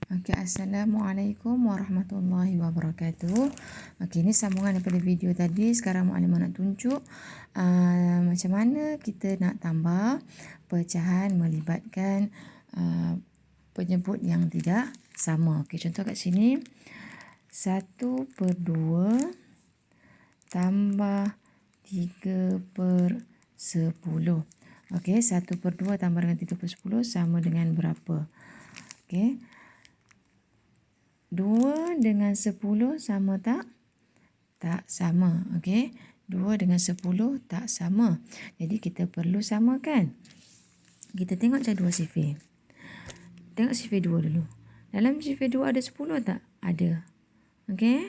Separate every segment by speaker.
Speaker 1: Okey, Assalamualaikum warahmatullahi wabarakatuh. Okey, ini sambungan daripada video tadi. Sekarang Muallimah nak tunjuk macam mana kita nak tambah pecahan melibatkan penyebut yang tidak sama. Okey, contoh kat sini 1/2 tambah 3/10. Okey, 1/2 tambah dengan 3/10 sama dengan berapa? Okey. 2 dengan 10 sama tak? Tak sama. Okey. 2 dengan 10 tak sama. Jadi kita perlu samakan. Kita tengok jadual sifir. Tengok sifir 2 dulu. Dalam sifir 2 ada 10 tak? Ada. Okey.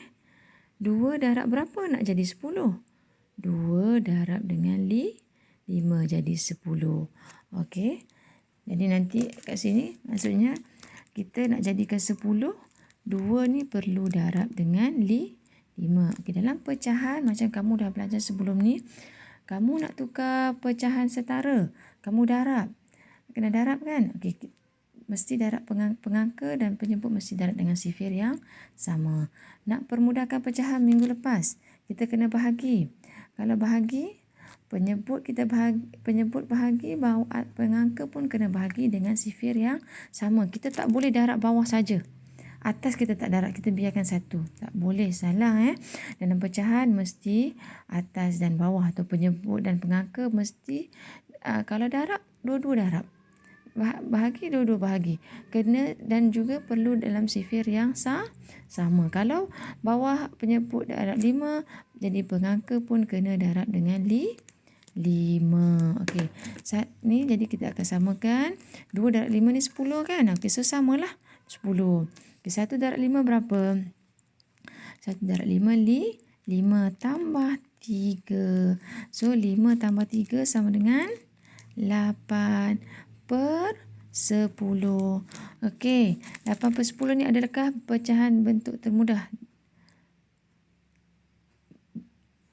Speaker 1: 2 darab berapa nak jadi 10? 2 darab dengan 5 jadi 10. Okey. Jadi nanti kat sini maksudnya kita nak jadikan 10, 2 ni perlu darab dengan 5. Okey, dalam pecahan macam kamu dah belajar sebelum ni, kamu nak tukar pecahan setara, kamu darab. Kena darab kan? Okey, mesti darab pengangka dan penyebut mesti darab dengan sifir yang sama. Nak permudahkan pecahan minggu lepas, kita kena bahagi. Kalau bahagi, penyebut bahagi, pengangka pun kena bahagi dengan sifir yang sama. Kita tak boleh darab bawah saja. Atas kita tak darab, kita biarkan satu. Tak boleh, salah Dalam pecahan mesti atas dan bawah atau penyebut dan pengangka mesti kalau darab, dua-dua darab. Bahagi, dua-dua bahagi. Kena dan juga perlu dalam sifir yang sama. Kalau bawah penyebut darab 5, jadi pengangka pun kena darab dengan 5. Okey. Saat ni jadi kita akan samakan 2 darab 5 ni 10 kan? Okey, so samalah 10. Okey, 1 darab 5 berapa? 1 darab 5 5 tambah 3. So 5 tambah 3 sama dengan 8/10. Okey, 8/10 ni adakah pecahan bentuk termudah?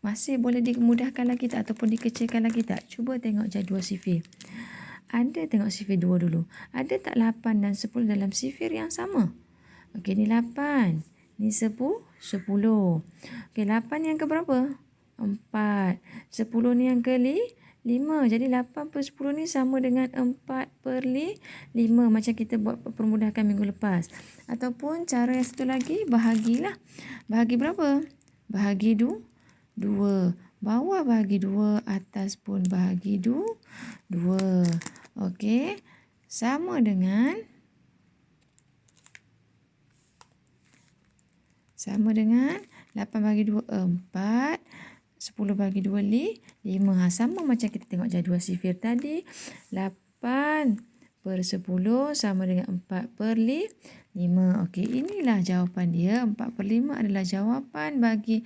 Speaker 1: Masih boleh dimudahkan lagi tak ataupun dikecilkan lagi tak? Cuba tengok jadual sifir. Ada, tengok sifir 2 dulu. Ada tak 8 dan 10 dalam sifir yang sama? Okey, ni 8. Ni 10. Okey, 8 yang ke berapa? 4. 10 ni yang ke 5. Jadi 8/10 ni sama dengan 4/5 macam kita buat permudahkan minggu lepas. Ataupun cara yang satu lagi, bahagilah. Bahagi berapa? Bahagi 2. Bawah bahagi 2, atas pun bahagi 2. Okey. Sama dengan 8 bagi 2, 4. 10 bagi 2, 5. Sama macam kita tengok jadual sifir tadi. 8/10 sama dengan 4/5. Okey, inilah jawapan dia. 4/5 adalah jawapan bagi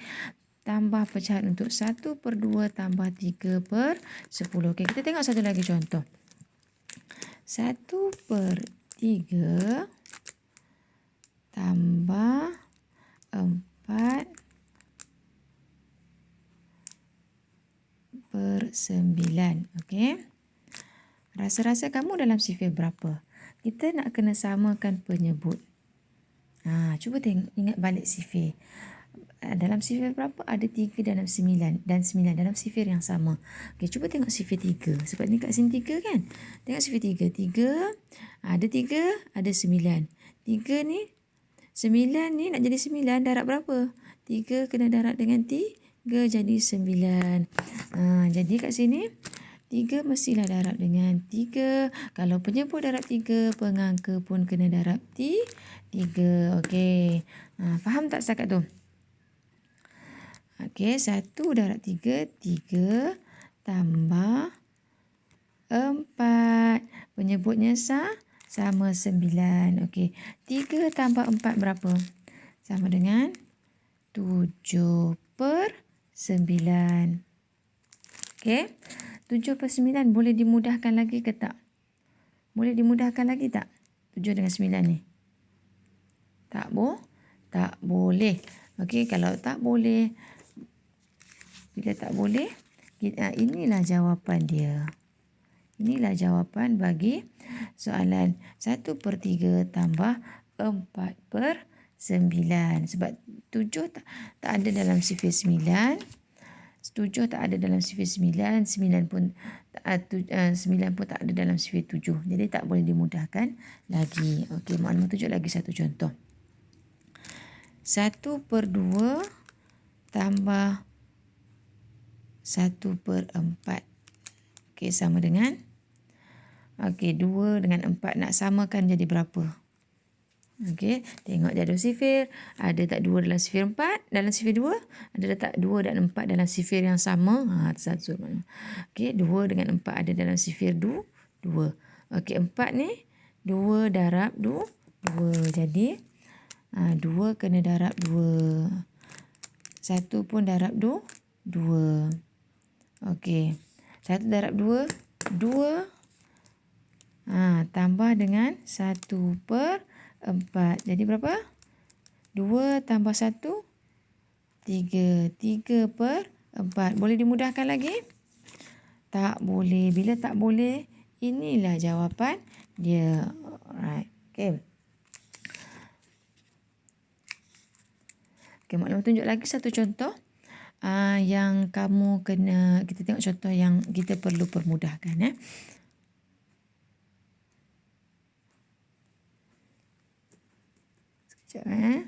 Speaker 1: tambah pecahan untuk 1/2 tambah 3/10. Okey, kita tengok satu lagi contoh. 1/3 tambah 4/9. Okey. Rasa-rasa kamu dalam sifir berapa? Kita nak kena samakan penyebut. Cuba tengok, ingat balik sifir. Dalam sifir berapa? Ada 3 dalam 9 dan 9 dalam sifir yang sama. Okey, cuba tengok sifir 3. Sebab ni kat sini 3 kan? Tengok sifir 3. 3, ada 3, ada 9. 3 ni, 9 ni nak jadi 9, darab berapa? 3 kena darab dengan 3 jadi 9. Jadi kat sini 3 mestilah darab dengan 3. Kalau penyebut darab 3, pengangka pun kena darab 3. Okey. Faham tak setakat tu? Okey, 1 darab 3, 3 tambah 4. Penyebutnya sama 9. Okey, 3 tambah 4 berapa? Sama dengan 7/9. Okey, 7/9 boleh dimudahkan lagi ke tak? Boleh dimudahkan lagi tak? 7 dengan 9 ni. Tak boleh. Okey, kalau tak boleh, bila tak boleh, inilah jawapan dia. Inilah jawapan bagi soalan 1/3 tambah 4/9. Sebab 7 tak ada dalam sifir 9. 7 tak ada dalam sifir 9. 9 pun 9 pun tak ada dalam sifir 7. Jadi tak boleh dimudahkan lagi. Okey, maklumat tunjuk lagi satu contoh. 1/2 tambah 1/4. Okey, sama dengan. Okey, 2 dengan 4 nak samakan jadi berapa? Okey, tengok jadual sifir. Ada tak 2 dalam sifir 4? Dalam sifir 2? Ada tak 2 dan 4 dalam sifir yang sama? Satu. Okey, 2 dengan 4 ada dalam sifir 2. Okey, 4 ni 2 darab 2. Jadi 2 kena darab 2. 1 pun darab 2. Okey, 1 darab 2, 2. Tambah dengan 1/4. Jadi berapa? 2 tambah 1, 3. 3/4. Boleh dimudahkan lagi? Tak boleh. Bila tak boleh, inilah jawapan dia. Alright. Okay. Okay, maklumat tunjuk lagi satu contoh. Yang kamu kena, kita tengok contoh yang kita perlu permudahkan. Sekejap.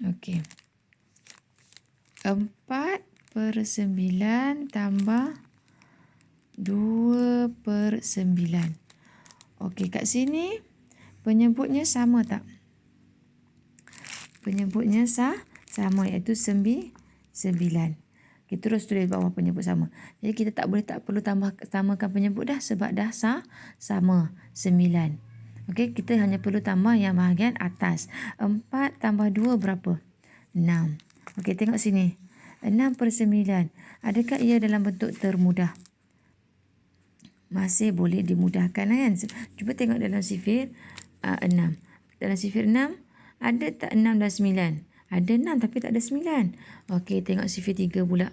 Speaker 1: Okey. 4/9 tambah 2/9. Okey, kat sini penyebutnya sama tak? Penyebutnya sama, iaitu 9. Kita terus tulis bawah penyebut sama. Jadi kita tak perlu samakan penyebut dah sebab dah sama 9. Okey, kita hanya perlu tambah yang bahagian atas. 4 tambah 2 berapa? 6. Okey, tengok sini. 6/9. Adakah ia dalam bentuk termudah? Masih boleh dimudahkan kan? Cuba tengok dalam sifir 6. Dalam sifir 6, ada tak 6 dan 9? Ada 6 tapi tak ada 9. Okey, tengok sifir 3 pula.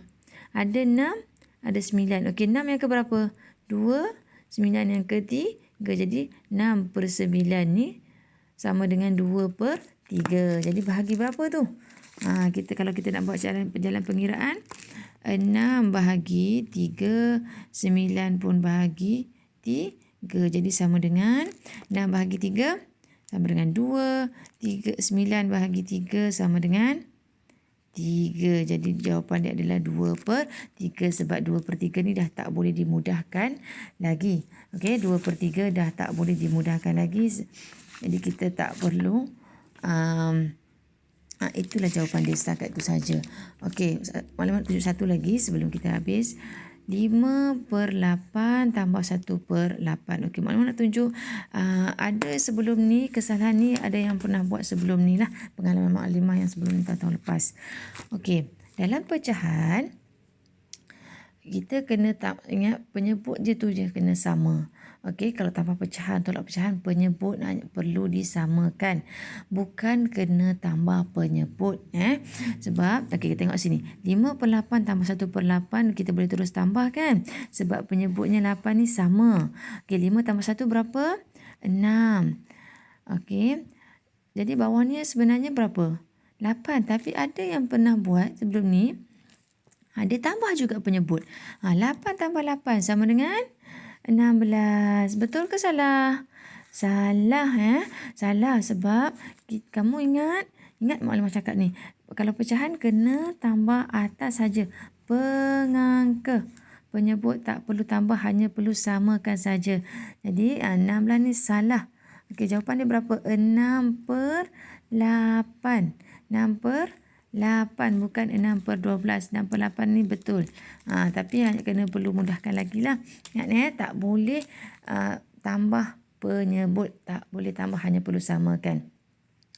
Speaker 1: Ada 6, ada 9. Okey, 6 yang ke berapa? 2, 9 yang ke 3. Jadi 6/9 ni sama dengan 2/3. Jadi bahagi berapa tu? Kalau kita nak buat jalan pengiraan, 6 bahagi 3, 9 pun bahagi 3. Jadi sama dengan 6 bahagi 3 sama dengan 2, 9 bahagi 3 sama dengan 3. Jadi jawapan dia adalah 2/3 sebab 2/3 ni dah tak boleh dimudahkan lagi. Okey, 2/3 dah tak boleh dimudahkan lagi. Jadi kita tak perlu itulah jawapan dia, setakat itu saja. Okey, maklumat tunjuk satu lagi sebelum kita habis. 5/8 tambah 1/8. Okey, maklumat nak tunjuk ada sebelum ni, kesalahan ni ada yang pernah buat sebelum ni lah. Pengalaman maklimah yang sebelum ni tahun lepas. Okey, dalam pecahan, kita kena ingat penyebut je tu je kena sama. Okey, kalau tambah pecahan, tolak pecahan, penyebut perlu disamakan. Bukan kena tambah penyebut. Sebab, okey, kita tengok sini. 5/8 tambah 1/8, kita boleh terus tambah kan? Sebab penyebutnya 8 ni sama. Okey, 5 tambah 1 berapa? 6. Okey, jadi bawahnya sebenarnya berapa? 8. Tapi ada yang pernah buat sebelum ni, dia tambah juga penyebut. 8 tambah 8 sama dengan 16. Betul ke salah? Salah. Salah sebab kamu ingat maklumat cakap ni. Kalau pecahan kena tambah atas saja. Pengangka. Penyebut tak perlu tambah, hanya perlu samakan saja. Jadi 16 ni salah. Okey, jawapan dia berapa? 6/8. 6/8 bukan 6/12. 6/8 ni betul. Tapi hanya kena perlu mudahkan lagi lah. Ingat tak boleh tambah penyebut. Tak boleh tambah, hanya perlu samakan.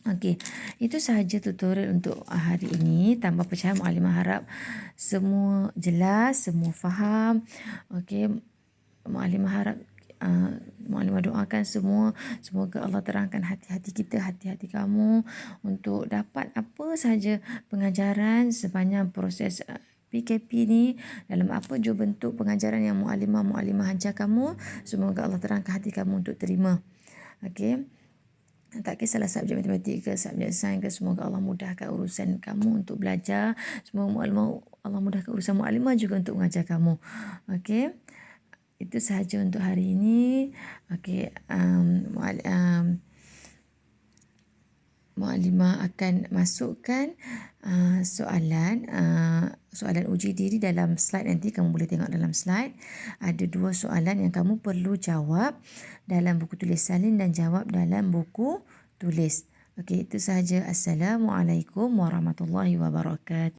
Speaker 1: Okey, itu sahaja tutorial untuk hari ini. Tambah pecahan, Maklimah harap semua jelas, semua faham. Okey, Maklimah harap Muallimah doakan semua, semoga Allah terangkan hati-hati kita, hati-hati kamu untuk dapat apa sahaja pengajaran sepanjang proses PKP ni, dalam apa jua bentuk pengajaran yang muallimah ajar kamu, semoga Allah terangkan hati kamu untuk terima. Okey. Tak kisahlah subjek matematik ke, subjek sains ke, semoga Allah mudahkan urusan kamu untuk belajar. Semoga Allah mudahkan urusan muallimah juga untuk mengajar kamu. Okey. Itu sahaja untuk hari ini. Okey. Muallimah akan masukkan soalan uji diri dalam slide nanti. Kamu boleh tengok dalam slide. Ada 2 soalan yang kamu perlu jawab dalam buku tulis salin dan jawab dalam buku tulis. Okey, itu sahaja. Assalamualaikum warahmatullahi wabarakatuh.